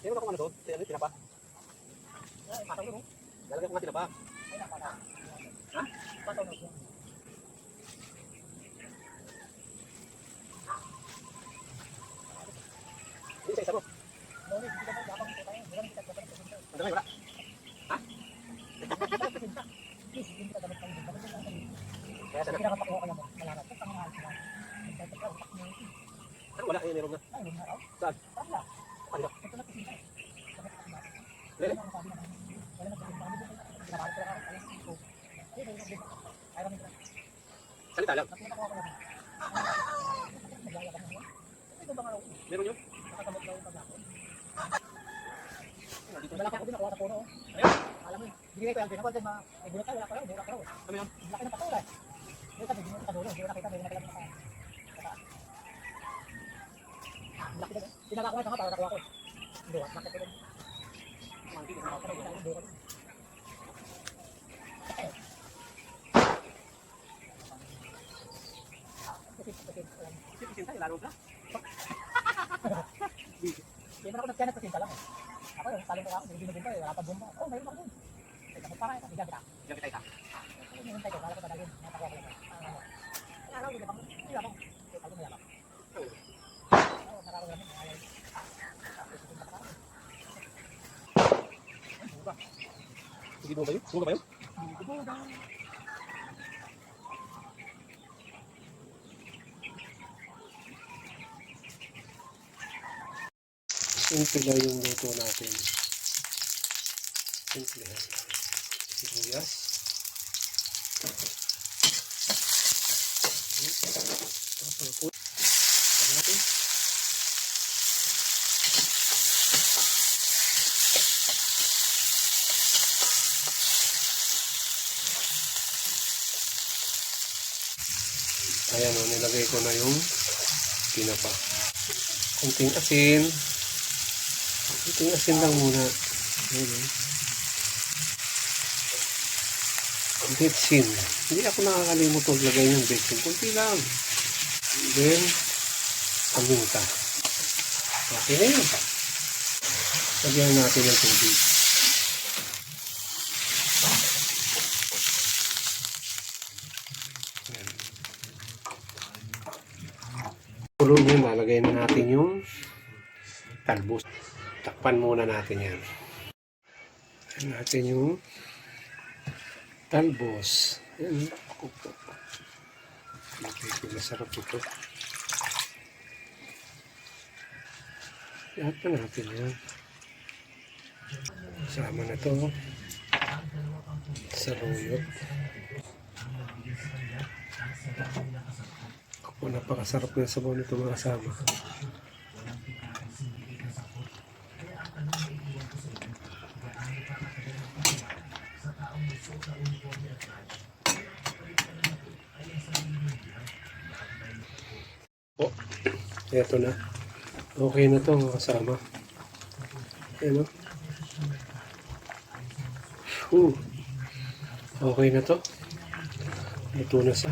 Meron akong ano doon, tinapa. Lalagyan ko nga tinapa. Ha? Hindi, isa-isa mo. Ang damay, wala. Ha? Kaya sana. Ano wala? Eh, meron na. Saan? Ano? Lele? Salita lang. Meron yun? Malaki ako din ako sa puno. Alam mo, bigay ko yan. Binabal din mga bulat tayo, wala ka raw, bulat ka raw. Ano yun? Laki ng patola. Yung sabi, binunod ka dulo, hindi ko nakita, hindi ko nakita sa laki din. Tinaka ko nga para nakuha ko. Hindi, bakit ko din. Pisin tayo, lalo ka? Hindi mo ako nagkanak sa sinta lang eh. Ako yung saling ko ako, binubin ko eh, wala pa bomba. Oh, mayroon ako dun. Teka, magpakain ka, bigyan kita. Diyan kita isa. Hinihintay ko, wala ko padalhin. Natakuha ko lang. Araw, hindi ba? Hindi ba? Ito, may yapak. Oo, marami namin. Sige mo ba yun? Suga ba yun? Simple lang yung luto natin. Simple lang. Sibuyas. Natin. Ayan o, nilagay ko na yung tinapa. Kunting asin. Kunting asin lang muna. Ayan o. Betsin. Hindi ako nakakalimot maglagay ng betsin. Kunti lang. Then, paminta. Okay na yun. Lagyan natin ng tubig. Pulo nyo, nalagay na natin yung talbos. Takpan muna natin yan. Lagyan natin yung talbos. Yan. Okay, masarap ito. Lahat na natin yan. Sama na ito. Saluyot. Ako, napakasarap na sabaw nito mga kasama. Oh, eto na. Okay na to mga kasama. Ayan o. Okay na to. Luto na sa.